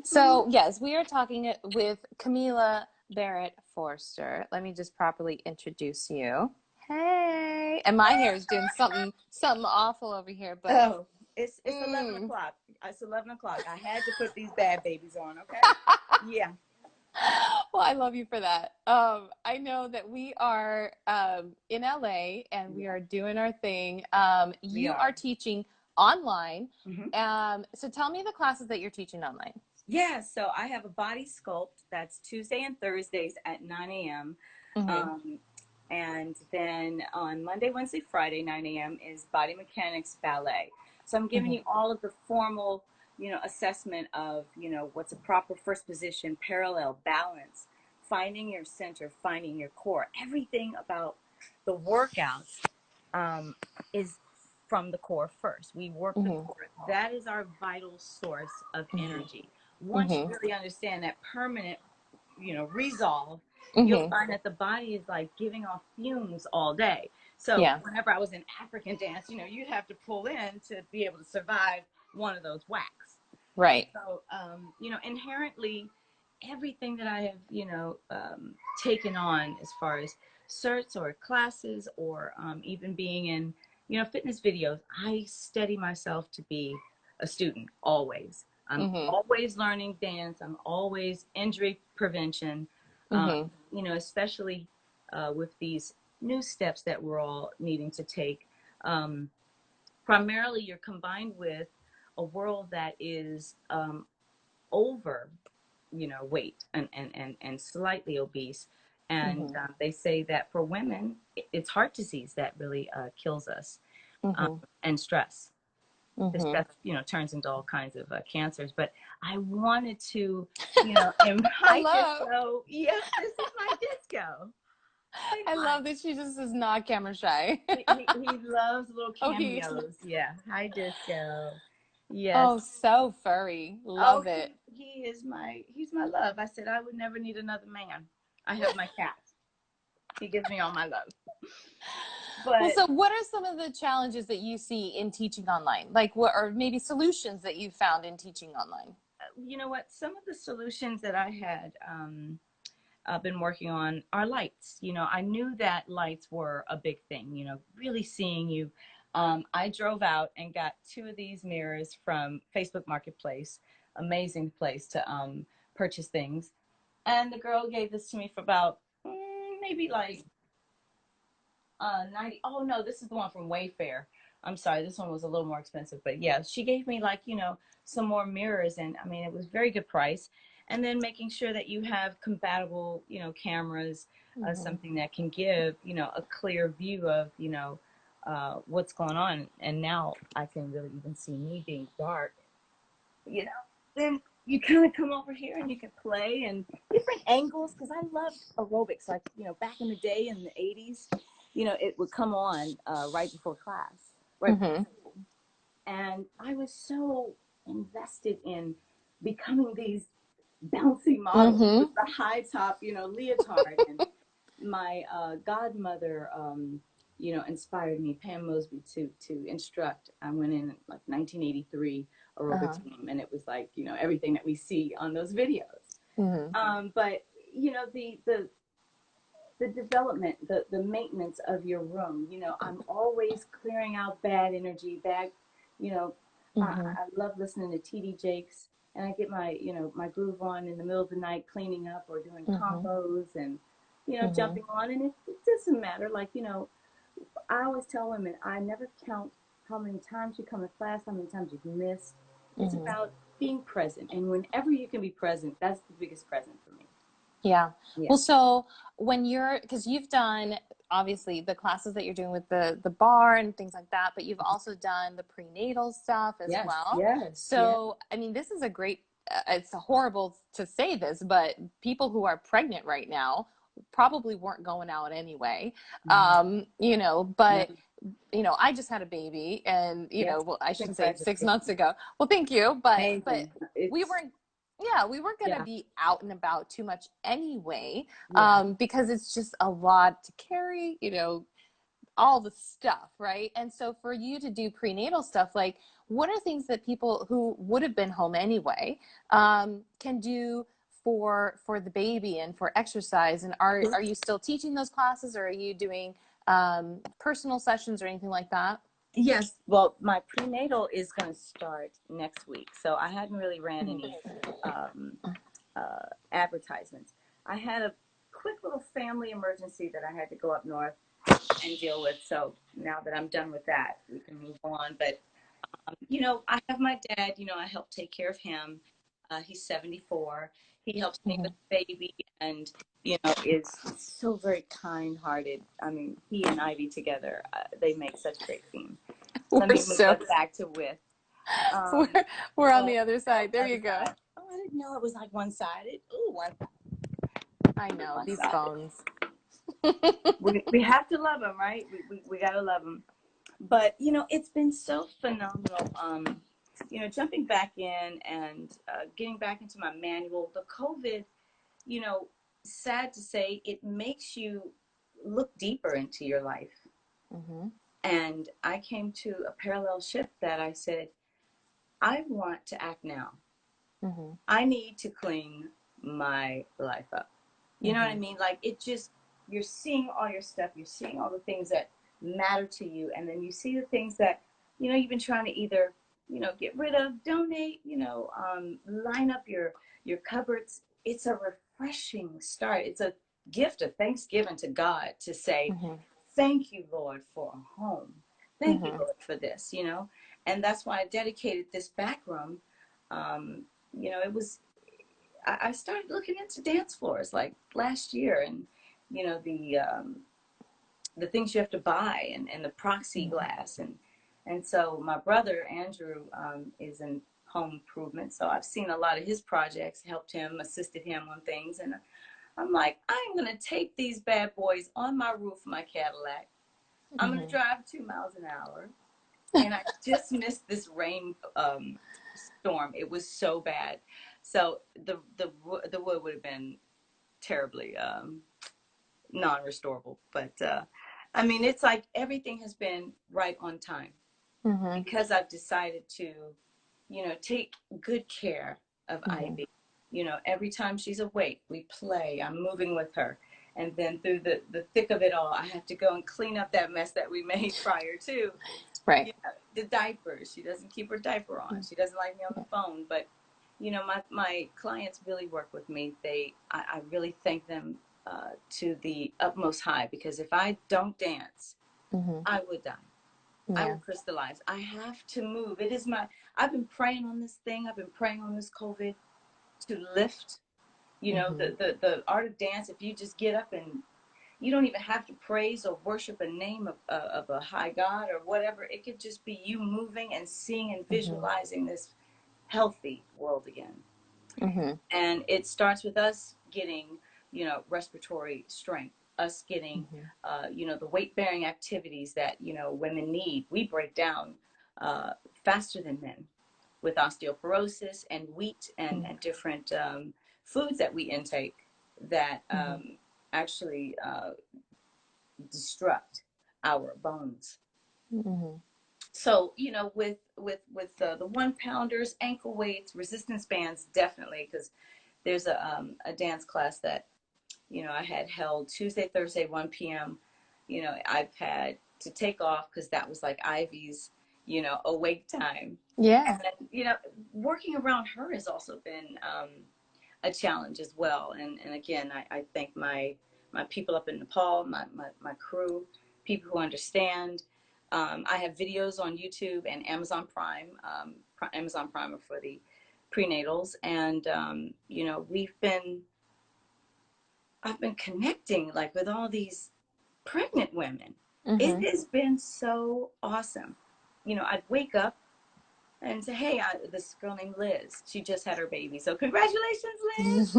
So, yes, we are talking with Kamilah Barrett Forster. Let me just properly introduce you. Hey. And my hair is doing something awful over here, but Oh, it's 11 mm. o'clock. It's 11 o'clock. I had to put these bad babies on, okay? Yeah. Well, I love you for that. I know that we are in LA and we Yeah, are doing our thing. we You are are. teaching online. Hmm. So tell me the classes that you're teaching online. Yeah, so I have a body sculpt that's Tuesday and Thursdays at 9 a.m. Mm-hmm. Um, and then on Monday, Wednesday, Friday, 9 a.m. is body mechanics ballet. So I'm giving Mm-hmm. you all of the formal, assessment of, what's a proper first position, parallel, balance, finding your center, finding your core. Everything about the workouts um, is from the core first. We work the Mm-hmm. core. That is our vital source of Mm-hmm. energy. Once you Mm-hmm. really understand that permanent, resolve, you'll Mm-hmm. find that the body is like giving off fumes all day. So Yeah. whenever I was in African dance, you'd have to pull in to be able to survive one of those whacks. Right. So, inherently, everything that I have, taken on as far as certs or classes or even being in, fitness videos, I study myself to be a student always. I'm Mm-hmm. always learning dance. I'm always injury prevention, Mm-hmm. especially with these new steps that we're all needing to take. Um, Primarily, you're combined with a world that is over, weight and slightly obese. And Mm-hmm. they say that for women, it's heart disease that really kills us, um, Mm-hmm. and stress. The Mm-hmm. stress, turns into all kinds of cancers. But I wanted to, I invite this love show. Yes, this is my disco. Say I hi. love that she just is not camera shy. He loves little Oh, he cameos. Yeah. Hi, disco. Yes. oh, so furry. Oh, Love it. he's my love. I said I would never need another man. I have my cat. He gives me all my love. Well, But so what are some of the challenges that you see in teaching online? Like what or maybe solutions that you found in teaching online? you know what? Some of the solutions that I had been working on are lights. I knew that lights were a big thing. Really seeing you. I drove out and got two of these mirrors from Facebook Marketplace. Amazing place to purchase things. And the girl gave this to me for about maybe like 90. Oh no, this is the one from Wayfair. I'm sorry, this one was a little more expensive, but yeah, she gave me like, some more mirrors, and I mean, it was very good price. And then making sure that you have compatible, cameras, Mm-hmm. something that can give, a clear view of, what's going on. And now I can really even see me being dark, you know, then you kind of come over here and you can play and different angles, because I loved aerobics. Like, back in the day in the 80s, it would come on right before class, right before Mm-hmm. school. And I was so invested in becoming these bouncy models with Mm-hmm. the high top, leotard. And my godmother, inspired me, Pam Mosby, to instruct. I went in like 1983 Uh-huh. aerobics team, and it was like, everything that we see on those videos. Mm-hmm. But the development, the maintenance of your room. I'm always clearing out bad energy, bad, you know, Mm-hmm. I love listening to TD Jakes, and I get my, my groove on in the middle of the night, cleaning up or doing Mm-hmm. combos and, Mm-hmm. jumping on. And it doesn't matter. Like, I always tell women, I never count how many times you come to class, how many times you've missed. It's Mm-hmm. about being present. And whenever you can be present, that's the biggest present for me. Yeah. Yeah. Well, so when you're, because you've done obviously the classes that you're doing with the bar and things like that, but you've also done the prenatal stuff as Yes, well. yes, yes. So, I mean, this is a great, it's horrible to say this, but people who are pregnant right now probably weren't going out anyway. No, no. But I just had a baby and, Yes, well, I shouldn't say 6 months congratulations. ago. Well, thank you. But Amazing. we It's weren't yeah, we weren't going to yeah, be out and about too much anyway, yeah. because it's just a lot to carry, all the stuff, right? And so for you to do prenatal stuff, like what are things that people who would have been home anyway can do for the baby and for exercise? And are you still teaching those classes, or are you doing personal sessions or anything like that? Yes. Well, my prenatal is going to start next week, so I hadn't really ran any um, advertisements. I had a quick little family emergency that I had to go up north and deal with. So now that I'm done with that, we can move on. But you know, I have my dad. You know, I help take care of him. He's 74. He helps me with the baby, and you know, is so very kind-hearted. I mean, he and Ivy together, they make such a great team. Let We're me move so us back to with. we're, Um, we're on oh, the other side. There other you go. side. Oh, I didn't know it was like one-sided. Ooh, I know these one-sided. phones. We have to love them, right? We gotta love them. But you know, it's been so phenomenal. You know, jumping back in and getting back into my manual. The COVID, you know, sad to say, it makes you look deeper into your life. Mm-hmm. And I came to a parallel shift that I said, I want to act now. Mm-hmm. I need to clean my life up. You know what I mean? Like it just, you're seeing all your stuff, you're seeing all the things that matter to you, and then you see the things that, you know, you've been trying to either, you know, get rid of, donate, you know, line up your cupboards. It's a refreshing start. It's a gift of thanksgiving to God to say, Mm-hmm. thank you, Lord, for a home. Thank you, Mm-hmm. Lord, for this, you know. And that's why I dedicated this back room. You know, it was, I started looking into dance floors like last year, and you know the things you have to buy, and the proxy glass, and so my brother Andrew is in home improvement, so I've seen a lot of his projects, helped him, assisted him on things, and I'm like, I'm gonna take these bad boys on my roof of my Cadillac. I'm gonna drive 2 miles an hour, and I just missed this rain storm. It was so bad. So the wood would have been terribly non-restorable. But I mean, it's like everything has been right on time Mm-hmm. because I've decided to, you know, take good care of Mm-hmm. Ivy. You know, every time she's awake, we play. I'm moving with her. And then through the thick of it all, I have to go and clean up that mess that we made prior to. Right. You know, the diapers. She doesn't keep her diaper on. She doesn't like me on the phone. But you know, my clients really work with me. I really thank them to the utmost high, because if I don't dance, Mm-hmm. I would die. I Yeah. will crystallize. I have to move. It is I've been praying on this thing. I've been praying on this COVID to lift. You know, Mm-hmm. the art of dance. If you just get up and you don't even have to praise or worship a name of a high God or whatever. It could just be you moving and seeing and Mm-hmm. visualizing this healthy world again. Mm-hmm. And it starts with us getting, you know, respiratory strength, us getting, Mm-hmm. you know, the weight bearing activities that, you know, women need. We break down faster than men with osteoporosis and wheat and different foods that we intake that Mm-hmm. actually destruct our bones. Mm-hmm. So you know, with the 1 pounders, ankle weights, resistance bands, definitely, because there's a dance class that, you know, I had held Tuesday, Thursday, 1 p.m. You know, I've had to take off because that was like Ivy's, you know, awake time. Yeah. And then, you know, working around her has also been a challenge as well. And again, I thank my people up in Nepal, my crew, people who understand. I have videos on YouTube and Amazon Prime. Amazon Prime are for the prenatals, and you know, I've been connecting like with all these pregnant women. It Mm-hmm. has been so awesome. You know, I'd wake up and say, "Hey, this girl named Liz. She just had her baby, so congratulations, Liz."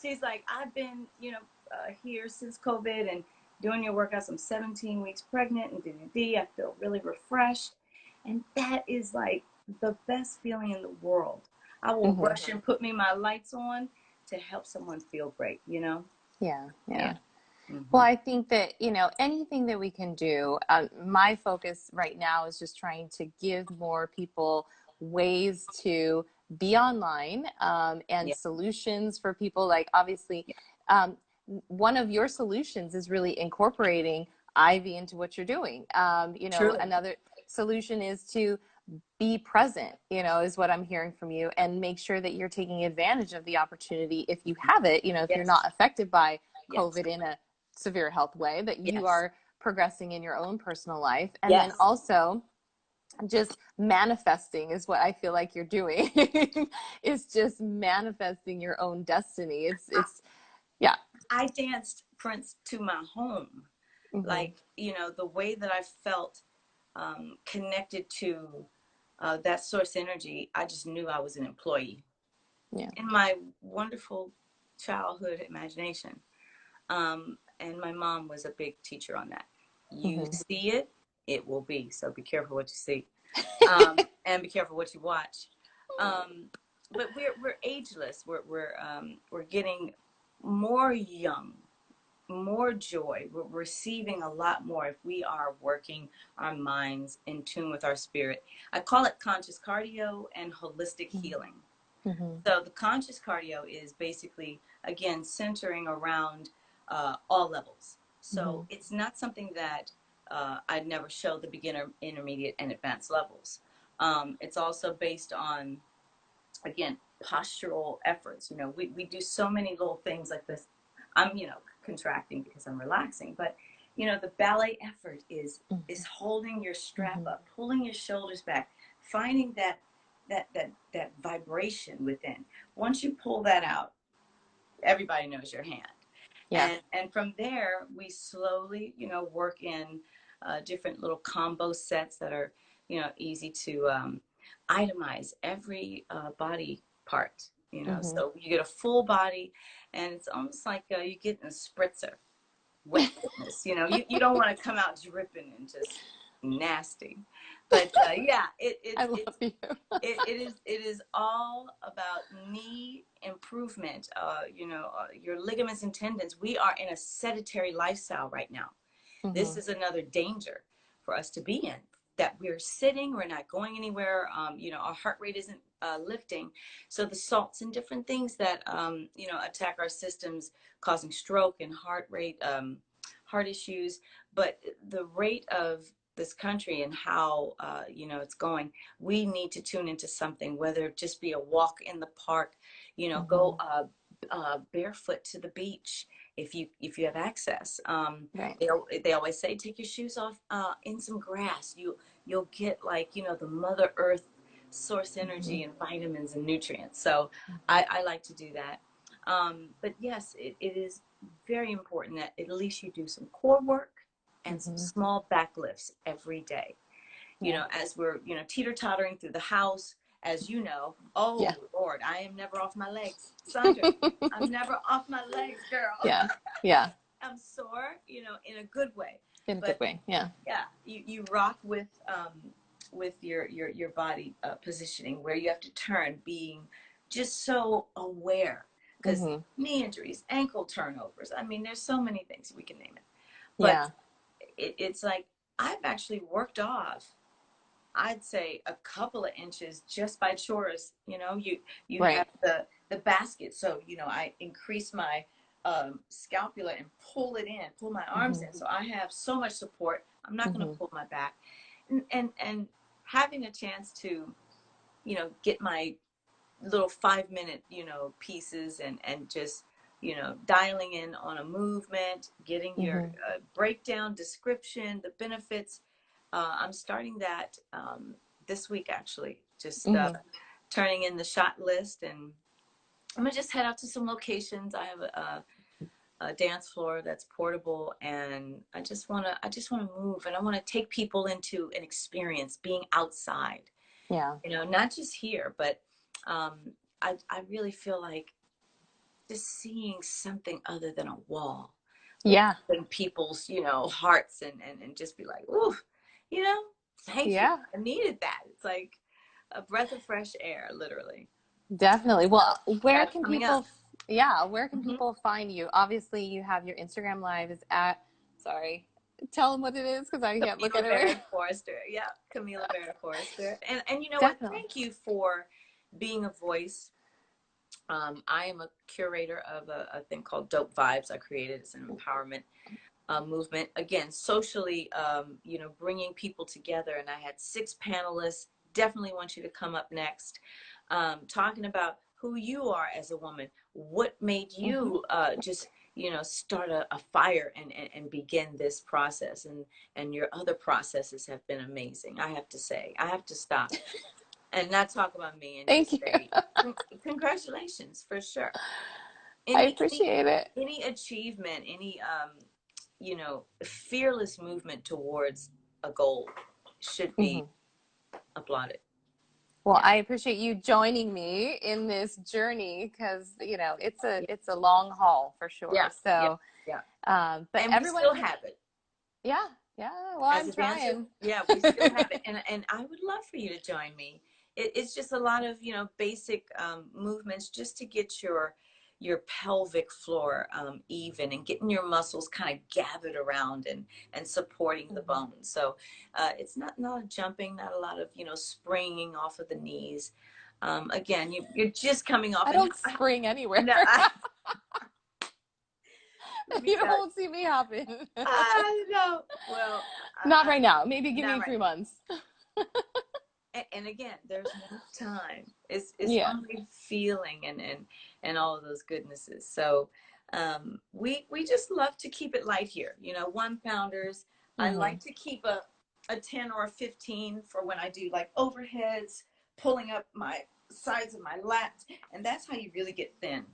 She's like, "I've been, you know, here since COVID and doing your workouts. I'm 17 weeks pregnant, and I feel really refreshed, and that is like the best feeling in the world. I will Mm-hmm. rush and put me my lights on to help someone feel great. You know, Yeah. yeah. Yeah. Well, I think that, anything that we can do, my focus right now is just trying to give more people ways to be online, and Yeah. solutions for people. Like, obviously, Yeah. um, one of your solutions is really incorporating Ivy into what you're doing. Truly. Another solution is to be present, is what I'm hearing from you, and make sure that you're taking advantage of the opportunity if you have it, if you're Yes. not affected by Yes. COVID in a severe health way, that you Yes. are progressing in your own personal life. And then Yes. also just manifesting is what I feel like you're doing. It's just manifesting your own destiny. Yeah. I danced Prince to my home. Mm-hmm. Like, the way that I felt connected to that source energy, I just knew I was an employee. Yeah. In my wonderful childhood imagination. And my mom was a big teacher on that. You Mm-hmm. see it, it will be. So be careful what you see, and be careful what you watch. Um, but we're ageless. We're getting more young, more joy. We're receiving a lot more if we are working our minds in tune with our spirit. I call it conscious cardio and holistic healing. Mm-hmm. So the conscious cardio is basically, again, centering around all levels. Mm-hmm. So it's not something that I'd never show the beginner, intermediate, and advanced levels. It's also based on, again, postural efforts. We do so many little things like this. I'm, contracting because I'm relaxing, but the ballet effort is holding your strap Mm-hmm. up, pulling your shoulders back, finding that vibration within. Once you pull that out, everybody knows your hand. Yeah. And from there, we slowly, work in different little combo sets that are, easy to itemize every body part. Mm-hmm. So you get a full body, and it's almost like you get a spritzer, wet fitness. You don't want to come out dripping and just nasty, but yeah, I love you. it is all about knee improvement. Your ligaments and tendons. We are in a sedentary lifestyle right now. This Mm-hmm. is another danger for us to be in. That we're sitting, we're not going anywhere. Our heart rate isn't lifting. So the salts and different things that attack our systems, causing stroke and heart issues. But the rate of this country and how it's going, we need to tune into something, whether it just be a walk in the park, Mm-hmm. go barefoot to the beach if you have access. Right. They always say take your shoes off in some grass. You'll get like the Mother Earth source Mm-hmm. energy and vitamins and nutrients. So I like to do that. But yes, it is very important that at least you do some core work and some Mm-hmm. small back lifts every day. Yeah. As we're, teeter-tottering through the house, as you know, oh Yeah. Lord, I am never off my legs. Sandra, I'm never off my legs, girl. Yeah. Yeah. I'm sore, in a good way. In a good But way. Yeah. yeah, you rock with your body positioning where you have to turn, being just so aware, because Mm-hmm. knee injuries, ankle turnovers. I mean, there's so many things we can name it. But Yeah. it's like I've actually worked off, I'd say, a couple of inches just by chores. You Right. have the basket, so I increase my scapula and pull my arms Mm-hmm. in, so I have so much support. I'm not going Mm-hmm. to pull my back, and having a chance to get my little 5 minute pieces and just dialing in on a movement, getting your Mm-hmm. breakdown description, the benefits. I'm starting that this week, actually, just Mm-hmm. turning in the shot list, and I'm gonna just head out to some locations. I have a dance floor that's portable, and I just wanna move, and I want to take people into an experience being outside, Yeah. not just here, but um, I really feel like just seeing something other than a wall will Yeah. open people's, hearts, and just be like, ooh, you know, thank you. Yeah. I needed that. It's like a breath of fresh air, literally. Definitely. So Well, where that's can coming up. people Yeah, where can Mm-hmm. people find you? Obviously, you have your Instagram live is at, sorry, tell them what it is because I can't look at Kamilah it right now. Barrett Forster. Yeah, Kamilah Barrett Forster. And you know what? Definitely. Thank you for being a voice. I am a curator of a thing called Dope Vibes. I created it's an empowerment movement. Again, socially, you know, bringing people together. And I had 6 panelists. Definitely want you to come up next, talking about who you are as a woman. What made Hmm. you just, you know, start a fire and begin this process? And your other processes have been amazing. I have to say, I have to stop and not talk about me and Thank just you. say, congratulations for sure. I Any any appreciate it. any achievement, any you know, fearless movement towards a goal should be Hmm. applauded. Well, Yeah. I appreciate you joining me in this journey because, you know, Yeah. it's a long haul for Yeah. sure. Yeah. So, Yeah. but And we everyone still can, have it yeah, yeah. Well, as I'm a dancer. trying. Yeah, we still have it. And I would love for you to join me. It's just a lot of, you know, basic movements just to get your pelvic floor even and getting your muscles kind of gathered around and supporting the Hmm. bones. So it's not jumping, not a lot of, you know, springing off of the knees. Again, you're just coming off I and don't spring anywhere. no, let me You tell you, won't see me hopping. I know. Well, Not right now. Maybe give not me right. 3 months. And again, there's no time. It's Yeah. only feeling and all of those goodnesses. So we just love to keep it light here. You know, 1 pounders. I Hmm. like to keep a 10 or a 15 for when I do like overheads, pulling up my sides of my lats, and that's how you really get thin.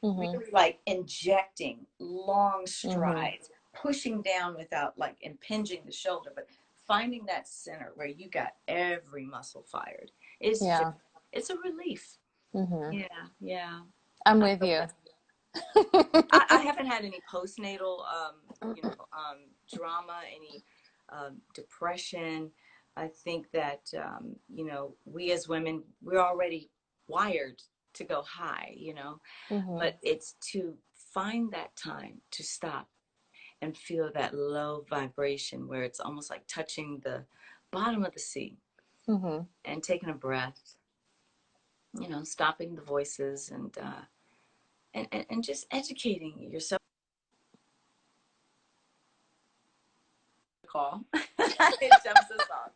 Hmm. Really like injecting long Hmm. strides, pushing down without like impinging the shoulder, but finding that center where you got every muscle fired. It's just, Yeah. it's a relief. Hmm. Yeah, yeah. I'm I with love you. that. I haven't had any postnatal, you know, drama, any depression. I think that, you know, we as women, we're already wired to go high, you know, Hmm. but it's to find that time to stop and feel that low vibration where it's almost like touching the bottom of the sea Hmm. and taking a breath, you know, stopping the voices and just educating yourself. Call it jumps us off,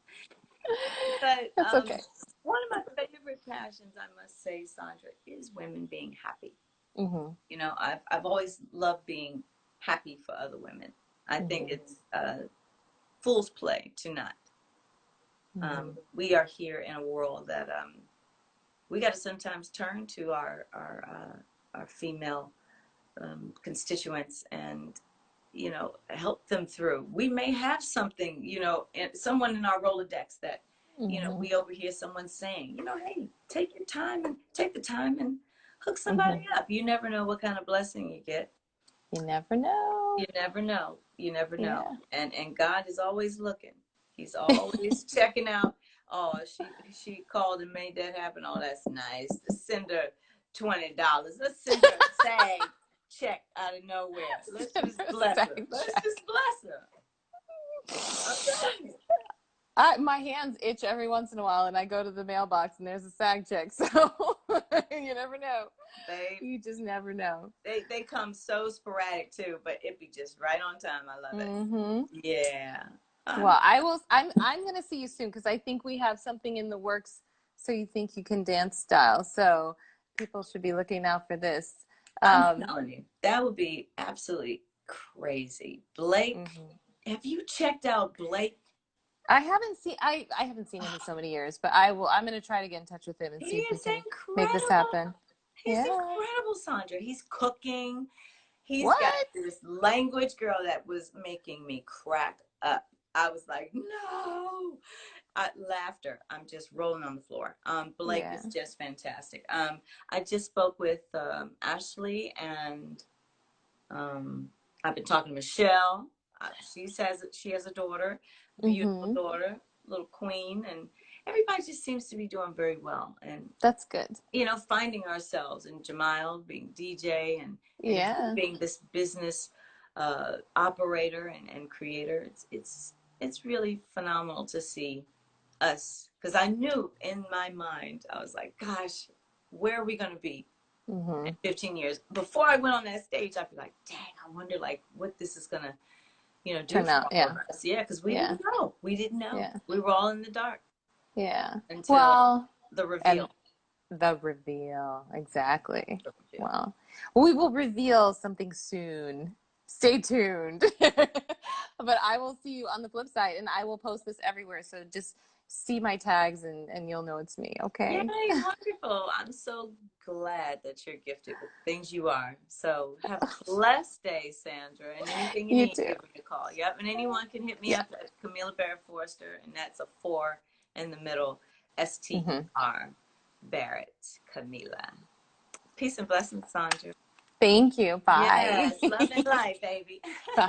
but That's okay. one of my favorite passions, I must say, Sandra, is women being happy. Hmm. You know, I've always loved being happy for other women. I think Hmm. it's fool's play to not. Hmm. We are here in a world that we got to sometimes turn to our female constituents and, you know, help them through. We may have something, you know, someone in our Rolodex that, you know, Hmm. we overhear someone saying, you know, hey, take your time and take the time and hook somebody Hmm. up. You never know what kind of blessing you get. You never know. You never know. You never know. Yeah. And God is always looking. He's always checking out. Oh, she called and made that happen. Oh, that's nice. Let's send her $20. Let's send her a SAG check out of nowhere. Let's Send just her a bless her. SAG Let's check. just bless her. I'm telling you. My hands itch every once in a while, and I go to the mailbox, and there's a SAG check. So you never know. They You just never know. they come so sporadic too, but it be just right on time. I love it. Hmm. Yeah. Well, I will. I'm gonna see you soon because I think we have something in the works. So you think you can dance style? So people should be looking out for this. I'm Um, telling you, that would be absolutely crazy. Blake, mhm. have you checked out Blake? I haven't seen him in so many years, but I will. I'm gonna try to get in touch with him and He see if we is can make this incredible. happen. He's Yeah. incredible, Sandra. He's cooking. He's got What? this language, girl, that was making me crack up. I was like, no. Laughter. I'm just rolling on the floor. Blake Yeah. is just fantastic. I just spoke with Ashley and I've been talking to Michelle. She has a daughter, beautiful Mm-hmm. daughter, little queen, everybody just seems to be doing very well. And, That's good. you know, finding ourselves, and Jamile being DJ, and Yeah. being this business operator and creator. It's really phenomenal to see us, because I knew in my mind, I was like, gosh, where are we going to be in 15 years? Before I went on that stage, I'd be like, dang, I wonder like what this is going to, you know, do Turn for out. all Yeah. of us. Yeah, because we Yeah. didn't know. We didn't know. Yeah. We were all in the dark Yeah. until Well, the and reveal. the reveal. Exactly. The reveal. Well, we will reveal something soon. Stay tuned. But I will see you on the flip side, and I will post this everywhere. So just see my tags, and you'll know it's me. Yay, Okay. wonderful. I'm so glad that you're gifted with the things you are. So have a blessed day, Sandra. And anything you You need, too. give me a call. Yep. And anyone can hit me Yeah. up at Kamilah Barrett Forster, and that's a 4 in the middle, Mm-hmm. STER Barrett, Kamilah. Peace and blessings, Sandra. Thank you. Bye. Yes, love and light, baby. Bye.